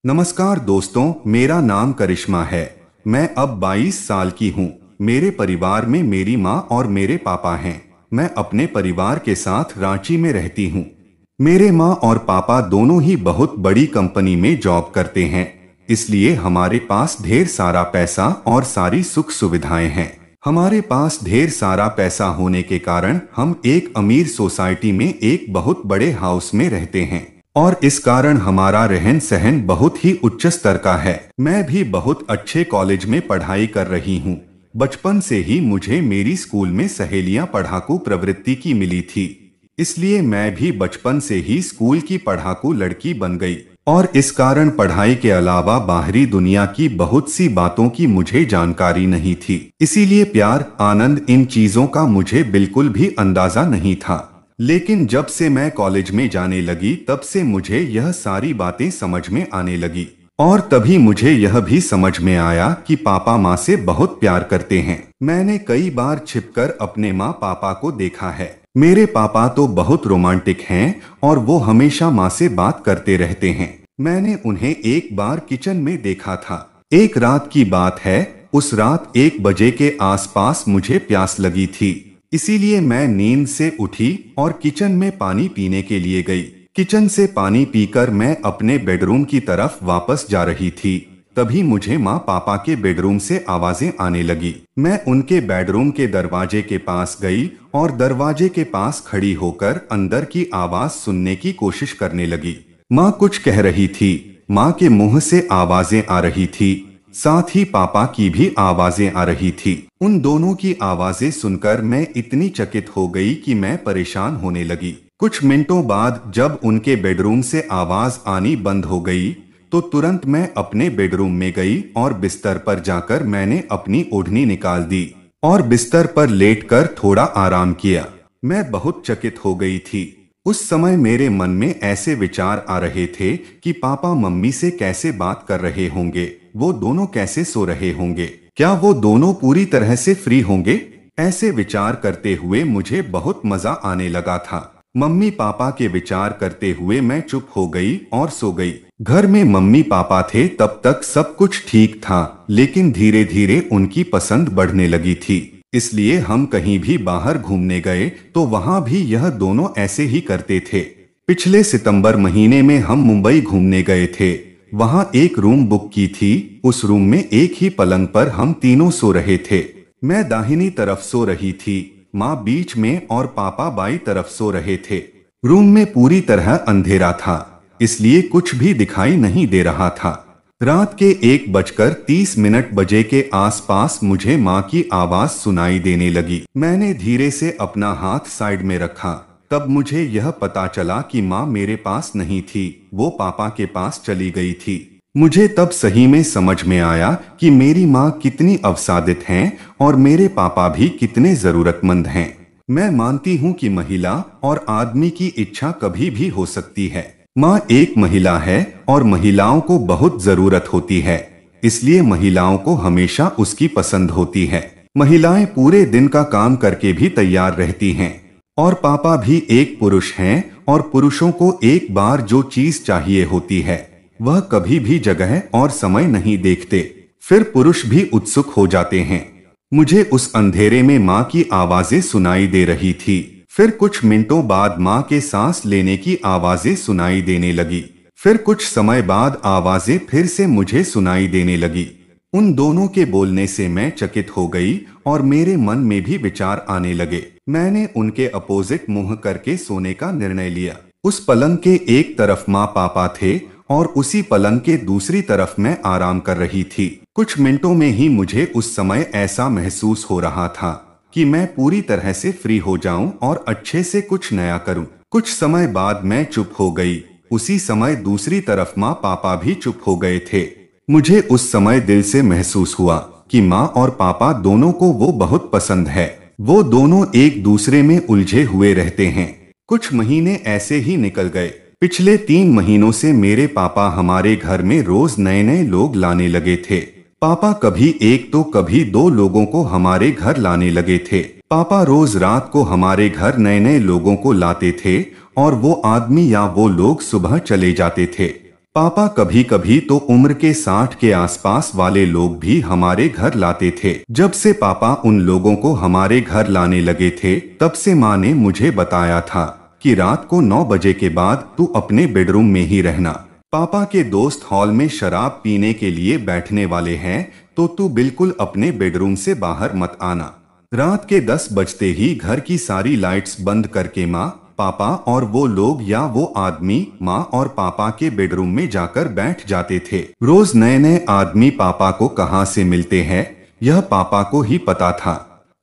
नमस्कार दोस्तों, मेरा नाम करिश्मा है। मैं अब 22 साल की हूँ। मेरे परिवार में मेरी माँ और मेरे पापा हैं। मैं अपने परिवार के साथ रांची में रहती हूँ। मेरे माँ और पापा दोनों ही बहुत बड़ी कंपनी में जॉब करते हैं, इसलिए हमारे पास ढेर सारा पैसा और सारी सुख सुविधाएं हैं। हमारे पास ढेर सारा पैसा होने के कारण हम एक अमीर सोसाइटी में एक बहुत बड़े हाउस में रहते हैं और इस कारण हमारा रहन सहन बहुत ही उच्च स्तर का है। मैं भी बहुत अच्छे कॉलेज में पढ़ाई कर रही हूँ। बचपन से ही मुझे मेरी स्कूल में सहेलियां पढ़ाकू प्रवृत्ति की मिली थी, इसलिए मैं भी बचपन से ही स्कूल की पढ़ाकू लड़की बन गई और इस कारण पढ़ाई के अलावा बाहरी दुनिया की बहुत सी बातों की मुझे जानकारी नहीं थी। इसीलिए प्यार, आनंद, इन चीजों का मुझे बिल्कुल भी अंदाजा नहीं था। लेकिन जब से मैं कॉलेज में जाने लगी तब से मुझे यह सारी बातें समझ में आने लगी और तभी मुझे यह भी समझ में आया कि पापा माँ से बहुत प्यार करते हैं। मैंने कई बार छिपकर अपने माँ पापा को देखा है। मेरे पापा तो बहुत रोमांटिक हैं और वो हमेशा माँ से बात करते रहते हैं। मैंने उन्हें एक बार किचन में देखा था। एक रात की बात है, उस रात 1 बजे के आसपास मुझे प्यास लगी थी, इसीलिए मैं नींद से उठी और किचन में पानी पीने के लिए गई। किचन से पानी पीकर मैं अपने बेडरूम की तरफ वापस जा रही थी, तभी मुझे माँ पापा के बेडरूम से आवाजें आने लगी। मैं उनके बेडरूम के दरवाजे के पास गई और दरवाजे के पास खड़ी होकर अंदर की आवाज सुनने की कोशिश करने लगी। माँ कुछ कह रही थी। माँ के मुंह से आवाजें आ रही थी, साथ ही पापा की भी आवाजें आ रही थी। उन दोनों की आवाजें सुनकर मैं इतनी चकित हो गई कि मैं परेशान होने लगी। कुछ मिनटों बाद जब उनके बेडरूम से आवाज आनी बंद हो गई तो तुरंत मैं अपने बेडरूम में गई और बिस्तर पर जाकर मैंने अपनी ओढ़नी निकाल दी और बिस्तर पर लेटकर थोड़ा आराम किया। मैं बहुत चकित हो गई थी। उस समय मेरे मन में ऐसे विचार आ रहे थे कि पापा मम्मी से कैसे बात कर रहे होंगे, वो दोनों कैसे सो रहे होंगे, क्या वो दोनों पूरी तरह से फ्री होंगे। ऐसे विचार करते हुए मुझे बहुत मजा आने लगा था। मम्मी पापा के विचार करते हुए मैं चुप हो गई और सो गई। घर में मम्मी पापा थे तब तक सब कुछ ठीक था, लेकिन धीरे धीरे उनकी पसंद बढ़ने लगी थी, इसलिए हम कहीं भी बाहर घूमने गए तो वहां भी यह दोनों ऐसे ही करते थे। पिछले सितंबर महीने में हम मुंबई घूमने गए थे। वहां एक रूम बुक की थी। उस रूम में एक ही पलंग पर हम तीनों सो रहे थे। मैं दाहिनी तरफ सो रही थी, माँ बीच में और पापा बाई तरफ सो रहे थे। रूम में पूरी तरह अंधेरा था, इसलिए कुछ भी दिखाई नहीं दे रहा था। रात के 1:30 बजे के आसपास मुझे माँ की आवाज सुनाई देने लगी। मैंने धीरे से अपना हाथ साइड में रखा, तब मुझे यह पता चला कि माँ मेरे पास नहीं थी, वो पापा के पास चली गई थी। मुझे तब सही में समझ में आया कि मेरी माँ कितनी अवसादित हैं और मेरे पापा भी कितने जरूरतमंद हैं। मैं मानती हूँ कि महिला और आदमी की इच्छा कभी भी हो सकती है। माँ एक महिला है और महिलाओं को बहुत जरूरत होती है, इसलिए महिलाओं को हमेशा उसकी पसंद होती है। महिलाएं पूरे दिन का काम करके भी तैयार रहती हैं और पापा भी एक पुरुष हैं और पुरुषों को एक बार जो चीज चाहिए होती है वह कभी भी जगह और समय नहीं देखते, फिर पुरुष भी उत्सुक हो जाते हैं। मुझे उस अंधेरे में माँ की आवाजें सुनाई दे रही थी। फिर कुछ मिनटों बाद माँ के सांस लेने की आवाजें सुनाई देने लगी। फिर कुछ समय बाद आवाजें फिर से मुझे सुनाई देने लगी। उन दोनों के बोलने से मैं चकित हो गई और मेरे मन में भी विचार आने लगे। मैंने उनके अपोजिट मुंह करके सोने का निर्णय लिया। उस पलंग के एक तरफ माँ पापा थे और उसी पलंग के दूसरी तरफ मैं आराम कर रही थी। कुछ मिनटों में ही मुझे उस समय ऐसा महसूस हो रहा था कि मैं पूरी तरह से फ्री हो जाऊं और अच्छे से कुछ नया करूं। कुछ समय बाद मैं चुप हो गई। उसी समय दूसरी तरफ माँ पापा भी चुप हो गए थे। मुझे उस समय दिल से महसूस हुआ कि माँ और पापा दोनों को वो बहुत पसंद है। वो दोनों एक दूसरे में उलझे हुए रहते हैं। कुछ महीने ऐसे ही निकल गए। पिछले 3 महीनों से मेरे पापा हमारे घर में रोज नए नए लोग लाने लगे थे। पापा कभी एक तो कभी 2 लोगों को हमारे घर लाने लगे थे। पापा रोज रात को हमारे घर नए नए लोगों को लाते थे और वो आदमी या वो लोग सुबह चले जाते थे। पापा कभी कभी तो उम्र के 60 के आसपास वाले लोग भी हमारे घर लाते थे। जब से पापा उन लोगों को हमारे घर लाने लगे थे, तब से माँ ने मुझे बताया था कि रात को 9 बजे के बाद तू अपने बेडरूम में ही रहना। पापा के दोस्त हॉल में शराब पीने के लिए बैठने वाले हैं, तो तू बिल्कुल अपने बेडरूम से बाहर मत आना। रात के 10 बजते ही घर की सारी लाइट्स बंद करके माँ, पापा और वो लोग या वो आदमी माँ और पापा के बेडरूम में जाकर बैठ जाते थे। रोज नए नए आदमी पापा को कहाँ से मिलते हैं, यह पापा को ही पता था।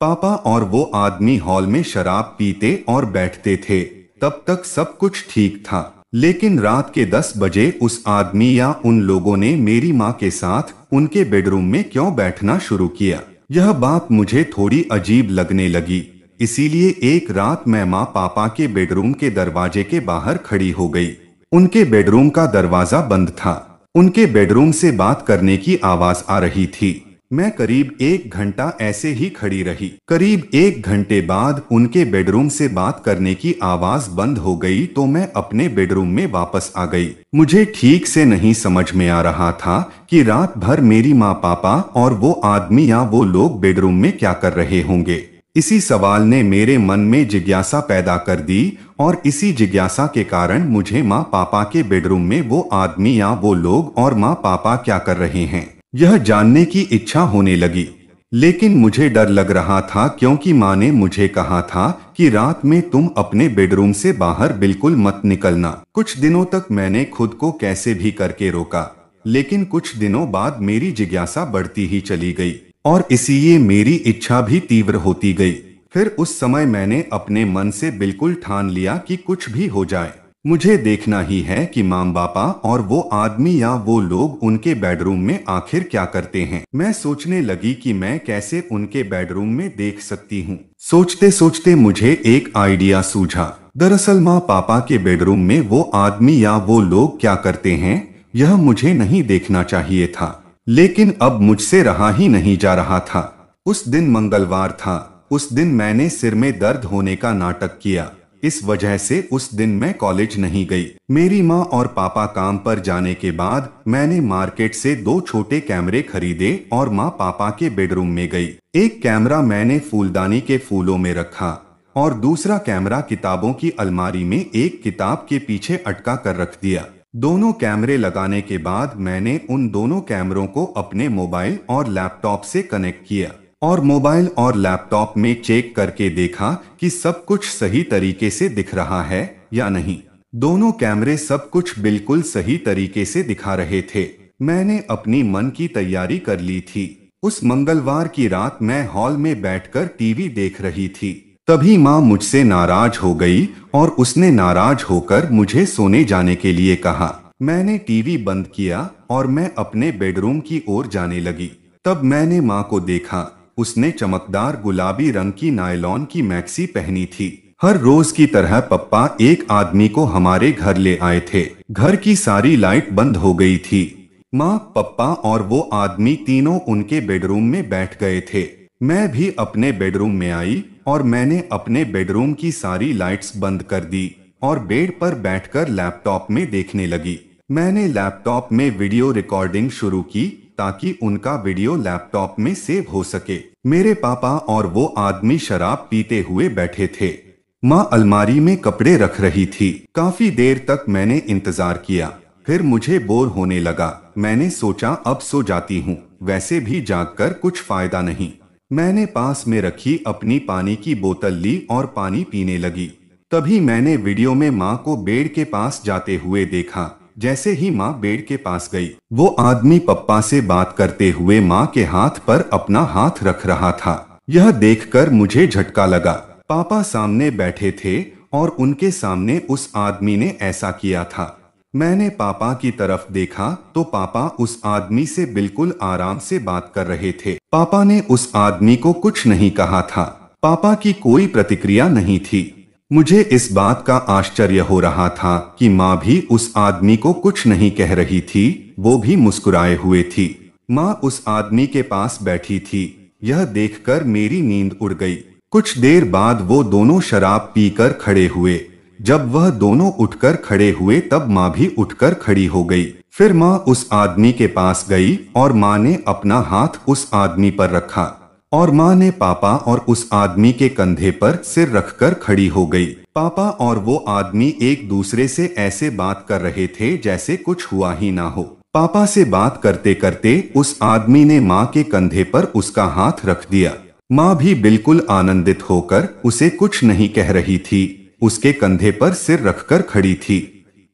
पापा और वो आदमी हॉल में शराब पीते और बैठते थे, तब तक सब कुछ ठीक था। लेकिन रात के 10 बजे उस आदमी या उन लोगों ने मेरी माँ के साथ उनके बेडरूम में क्यों बैठना शुरू किया। यह बात मुझे थोड़ी अजीब लगने लगी। इसीलिए एक रात मैं माँ पापा के बेडरूम के दरवाजे के बाहर खड़ी हो गई। उनके बेडरूम का दरवाजा बंद था। उनके बेडरूम से बात करने की आवाज आ रही थी। मैं करीब 1 घंटा ऐसे ही खड़ी रही। करीब 1 घंटे बाद उनके बेडरूम से बात करने की आवाज बंद हो गई, तो मैं अपने बेडरूम में वापस आ गई। मुझे ठीक से नहीं समझ में आ रहा था कि रात भर मेरी माँ, पापा और वो आदमी या वो लोग बेडरूम में क्या कर रहे होंगे। इसी सवाल ने मेरे मन में जिज्ञासा पैदा कर दी और इसी जिज्ञासा के कारण मुझे माँ पापा के बेडरूम में वो आदमी या वो लोग और माँ पापा क्या कर रहे हैं, यह जानने की इच्छा होने लगी। लेकिन मुझे डर लग रहा था, क्योंकि माँ ने मुझे कहा था कि रात में तुम अपने बेडरूम से बाहर बिल्कुल मत निकलना। कुछ दिनों तक मैंने खुद को कैसे भी करके रोका, लेकिन कुछ दिनों बाद मेरी जिज्ञासा बढ़ती ही चली गई और इसलिए मेरी इच्छा भी तीव्र होती गई। फिर उस समय मैंने अपने मन से बिल्कुल ठान लिया कि कुछ भी हो जाए, मुझे देखना ही है कि माँ बापा और वो आदमी या वो लोग उनके बेडरूम में आखिर क्या करते हैं। मैं सोचने लगी कि मैं कैसे उनके बेडरूम में देख सकती हूँ। सोचते सोचते मुझे एक आइडिया सूझा। दरअसल माँ पापा के बेडरूम में वो आदमी या वो लोग क्या करते हैं, यह मुझे नहीं देखना चाहिए था, लेकिन अब मुझसे रहा ही नहीं जा रहा था। उस दिन मंगलवार था। उस दिन मैंने सिर में दर्द होने का नाटक किया। इस वजह से उस दिन मैं कॉलेज नहीं गई। मेरी माँ और पापा काम पर जाने के बाद मैंने मार्केट से 2 छोटे कैमरे खरीदे और माँ पापा के बेडरूम में गई। एक कैमरा मैंने फूलदानी के फूलों में रखा और दूसरा कैमरा किताबों की अलमारी में एक किताब के पीछे अटका कर रख दिया। दोनों कैमरे लगाने के बाद मैंने उन दोनों कैमरों को अपने मोबाइल और लैपटॉप से कनेक्ट किया और मोबाइल और लैपटॉप में चेक करके देखा कि सब कुछ सही तरीके से दिख रहा है या नहीं। दोनों कैमरे सब कुछ बिल्कुल सही तरीके से दिखा रहे थे। मैंने अपनी मन की तैयारी कर ली थी। उस मंगलवार की रात मैं हॉल में बैठकर टीवी देख रही थी। तभी माँ मुझसे नाराज हो गई और उसने नाराज होकर मुझे सोने जाने के लिए कहा। मैंने टीवी बंद किया और मैं अपने बेडरूम की ओर जाने लगी। तब मैंने माँ को देखा। उसने चमकदार गुलाबी रंग की नायलॉन की मैक्सी पहनी थी। हर रोज की तरह पप्पा एक आदमी को हमारे घर ले आए थे। घर की सारी लाइट बंद हो गई थी। माँ, पप्पा और वो आदमी तीनों उनके बेडरूम में बैठ गए थे। मैं भी अपने बेडरूम में आई और मैंने अपने बेडरूम की सारी लाइट्स बंद कर दी और बेड पर बैठकर लैपटॉप में देखने लगी। मैंने लैपटॉप में वीडियो रिकॉर्डिंग शुरू की ताकि उनका वीडियो लैपटॉप में सेव हो सके। मेरे पापा और वो आदमी शराब पीते हुए बैठे थे। माँ अलमारी में कपड़े रख रही थी। काफी देर तक मैंने इंतजार किया। फिर मुझे बोर होने लगा। मैंने सोचा अब सो जाती हूँ, वैसे भी जागकर कुछ फायदा नहीं। मैंने पास में रखी अपनी पानी की बोतल ली और पानी पीने लगी। तभी मैंने वीडियो में माँ को बेड के पास जाते हुए देखा। जैसे ही माँ बेड के पास गई, वो आदमी पप्पा से बात करते हुए माँ के हाथ पर अपना हाथ रख रहा था। यह देखकर मुझे झटका लगा। पापा सामने बैठे थे और उनके सामने उस आदमी ने ऐसा किया था। मैंने पापा की तरफ देखा तो पापा उस आदमी से बिल्कुल आराम से बात कर रहे थे। पापा ने उस आदमी को कुछ नहीं कहा था। पापा की कोई प्रतिक्रिया नहीं थी। मुझे इस बात का आश्चर्य हो रहा था कि माँ भी उस आदमी को कुछ नहीं कह रही थी, वो भी मुस्कुराए हुए थी। माँ उस आदमी के पास बैठी थी। यह देखकर मेरी नींद उड़ गई। कुछ देर बाद वो दोनों शराब पीकर खड़े हुए। जब वह दोनों उठकर खड़े हुए तब माँ भी उठकर खड़ी हो गई। फिर माँ उस आदमी के पास गई और माँ ने अपना हाथ उस आदमी पर रखा और माँ ने पापा और उस आदमी के कंधे पर सिर रखकर खड़ी हो गई। पापा और वो आदमी एक दूसरे से ऐसे बात कर रहे थे जैसे कुछ हुआ ही ना हो। पापा से बात करते करते उस आदमी ने माँ के कंधे पर उसका हाथ रख दिया। माँ भी बिल्कुल आनंदित होकर उसे कुछ नहीं कह रही थी, उसके कंधे पर सिर रखकर खड़ी थी।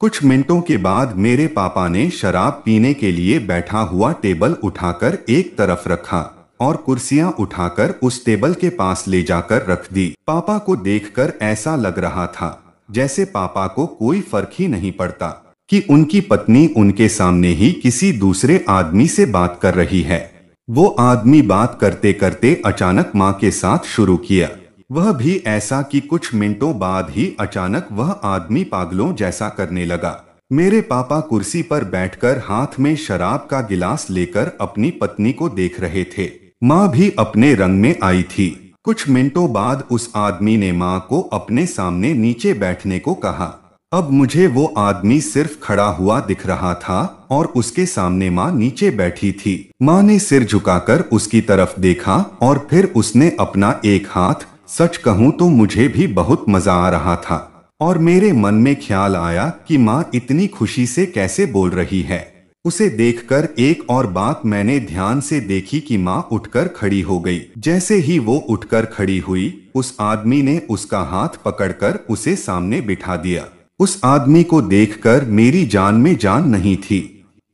कुछ मिनटों के बाद मेरे पापा ने शराब पीने के लिए बैठा हुआ टेबल उठाकर एक तरफ रखा और कुर्सियां उठाकर उस टेबल के पास ले जाकर रख दी। पापा को देखकर ऐसा लग रहा था जैसे पापा को कोई फर्क ही नहीं पड़ता कि उनकी पत्नी उनके सामने ही किसी दूसरे आदमी से बात कर रही है। वो आदमी बात करते करते अचानक माँ के साथ शुरू किया। वह भी ऐसा कि कुछ मिनटों बाद ही अचानक वह आदमी पागलों जैसा करने लगा। मेरे पापा कुर्सी पर बैठकर हाथ में शराब का गिलास लेकर अपनी पत्नी को देख रहे थे। माँ भी अपने रंग में आई थी। कुछ मिनटों बाद उस आदमी ने माँ को अपने सामने नीचे बैठने को कहा। अब मुझे वो आदमी सिर्फ खड़ा हुआ दिख रहा था और उसके सामने माँ नीचे बैठी थी। माँ ने सिर झुकाकर उसकी तरफ देखा और फिर उसने अपना एक हाथ, सच कहूँ तो मुझे भी बहुत मजा आ रहा था और मेरे मन में ख्याल आया कि माँ इतनी खुशी से कैसे बोल रही है। उसे देखकर एक और बात मैंने ध्यान से देखी कि माँ उठकर खड़ी हो गई। जैसे ही वो उठकर खड़ी हुई, उस आदमी ने उसका हाथ पकड़कर उसे सामने बिठा दिया। उस आदमी को देखकर मेरी जान में जान नहीं थी।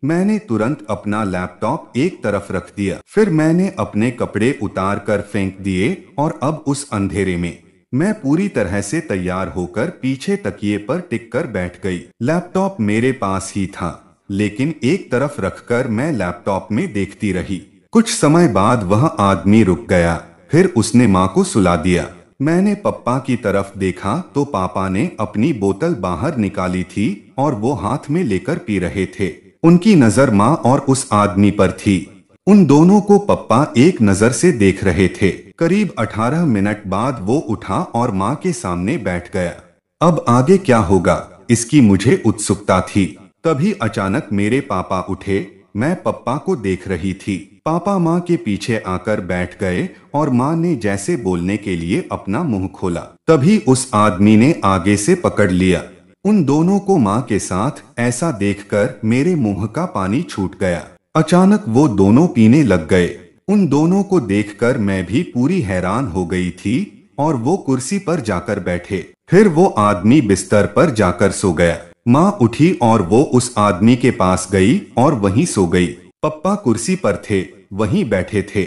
मैंने तुरंत अपना लैपटॉप एक तरफ रख दिया। फिर मैंने अपने कपड़े उतार कर फेंक दिए और अब उस अंधेरे में मैं पूरी तरह से तैयार होकर पीछे तकिए पर टिक कर बैठ गई। लैपटॉप मेरे पास ही था, लेकिन एक तरफ रखकर मैं लैपटॉप में देखती रही। कुछ समय बाद वह आदमी रुक गया। फिर उसने माँ को सुला दिया। मैंने पप्पा की तरफ देखा तो पापा ने अपनी बोतल बाहर निकाली थी और वो हाथ में लेकर पी रहे थे। उनकी नजर माँ और उस आदमी पर थी। उन दोनों को पप्पा एक नजर से देख रहे थे। करीब 18 मिनट बाद वो उठा और माँ के सामने बैठ गया। अब आगे क्या होगा इसकी मुझे उत्सुकता थी। तभी अचानक मेरे पापा उठे। मैं पप्पा को देख रही थी। पापा माँ के पीछे आकर बैठ गए और माँ ने जैसे बोलने के लिए अपना मुंह खोला। तभी उस आदमी ने आगे से पकड़ लिया। उन दोनों को माँ के साथ ऐसा देखकर मेरे मुंह का पानी छूट गया। अचानक वो दोनों पीने लग गए। उन दोनों को देखकर मैं भी पूरी हैरान हो गई थी और वो कुर्सी पर जाकर बैठे। फिर वो आदमी बिस्तर पर जाकर सो गया। माँ उठी और वो उस आदमी के पास गई और वहीं सो गई। पप्पा कुर्सी पर थे, वहीं बैठे थे।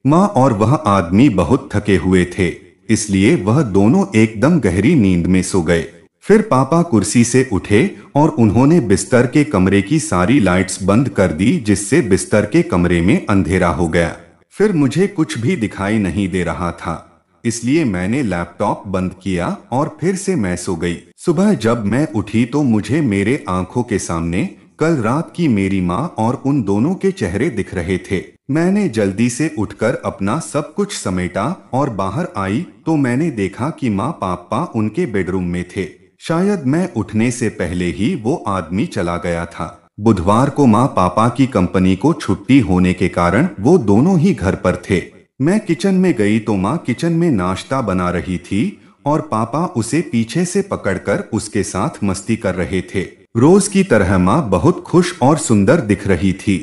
माँ और वह आदमी बहुत थके हुए थे, इसलिए वह दोनों एकदम गहरी नींद में सो गए। फिर पापा कुर्सी से उठे और उन्होंने बिस्तर के कमरे की सारी लाइट्स बंद कर दी, जिससे बिस्तर के कमरे में अंधेरा हो गया। फिर मुझे कुछ भी दिखाई नहीं दे रहा था, इसलिए मैंने लैपटॉप बंद किया और फिर से मैं सो गई। सुबह जब मैं उठी तो मुझे मेरे आंखों के सामने कल रात की मेरी माँ और उन दोनों के चेहरे दिख रहे थे। मैंने जल्दी से उठकर अपना सब कुछ समेटा और बाहर आई तो मैंने देखा कि माँ पापा उनके बेडरूम में थे। शायद मैं उठने से पहले ही वो आदमी चला गया था। बुधवार को माँ पापा की कंपनी को छुट्टी होने के कारण वो दोनों ही घर पर थे। मैं किचन में गई तो माँ किचन में नाश्ता बना रही थी और पापा उसे पीछे से पकड़कर उसके साथ मस्ती कर रहे थे। रोज की तरह माँ बहुत खुश और सुंदर दिख रही थी।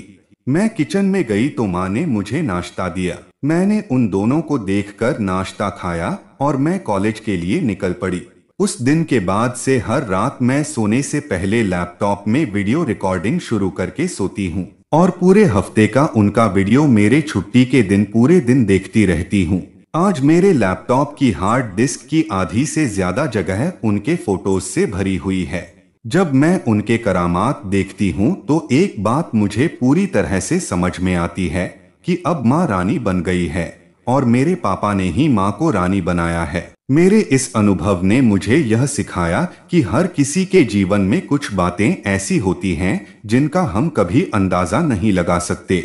मैं किचन में गई तो माँ ने मुझे नाश्ता दिया। मैंने उन दोनों को देखकर नाश्ता खाया और मैं कॉलेज के लिए निकल पड़ी। उस दिन के बाद से हर रात मैं सोने से पहले लैपटॉप में वीडियो रिकॉर्डिंग शुरू करके सोती हूँ और पूरे हफ्ते का उनका वीडियो मेरे छुट्टी के दिन पूरे दिन देखती रहती हूँ। आज मेरे लैपटॉप की हार्ड डिस्क की आधी से ज्यादा जगह उनके फोटोज से भरी हुई है। जब मैं उनके करामात देखती हूँ तो एक बात मुझे पूरी तरह से समझ में आती है कि अब माँ रानी बन गई है और मेरे पापा ने ही माँ को रानी बनाया है। मेरे इस अनुभव ने मुझे यह सिखाया कि हर किसी के जीवन में कुछ बातें ऐसी होती हैं जिनका हम कभी अंदाजा नहीं लगा सकते।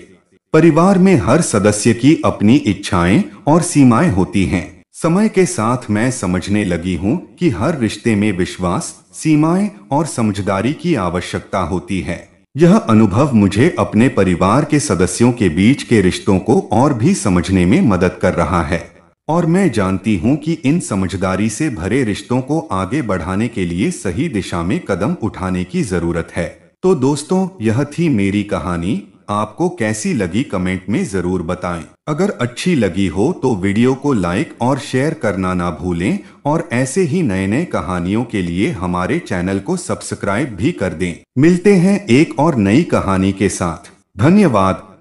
परिवार में हर सदस्य की अपनी इच्छाएं और सीमाएं होती हैं। समय के साथ मैं समझने लगी हूँ कि हर रिश्ते में विश्वास, सीमाएं और समझदारी की आवश्यकता होती है। यह अनुभव मुझे अपने परिवार के सदस्यों के बीच के रिश्तों को और भी समझने में मदद कर रहा है और मैं जानती हूँ कि इन समझदारी से भरे रिश्तों को आगे बढ़ाने के लिए सही दिशा में कदम उठाने की जरूरत है। तो दोस्तों, यह थी मेरी कहानी। आपको कैसी लगी कमेंट में जरूर बताएं। अगर अच्छी लगी हो तो वीडियो को लाइक और शेयर करना ना भूलें और ऐसे ही नए नए कहानियों के लिए हमारे चैनल को सब्सक्राइब भी कर दें। मिलते हैं एक और नई कहानी के साथ। धन्यवाद।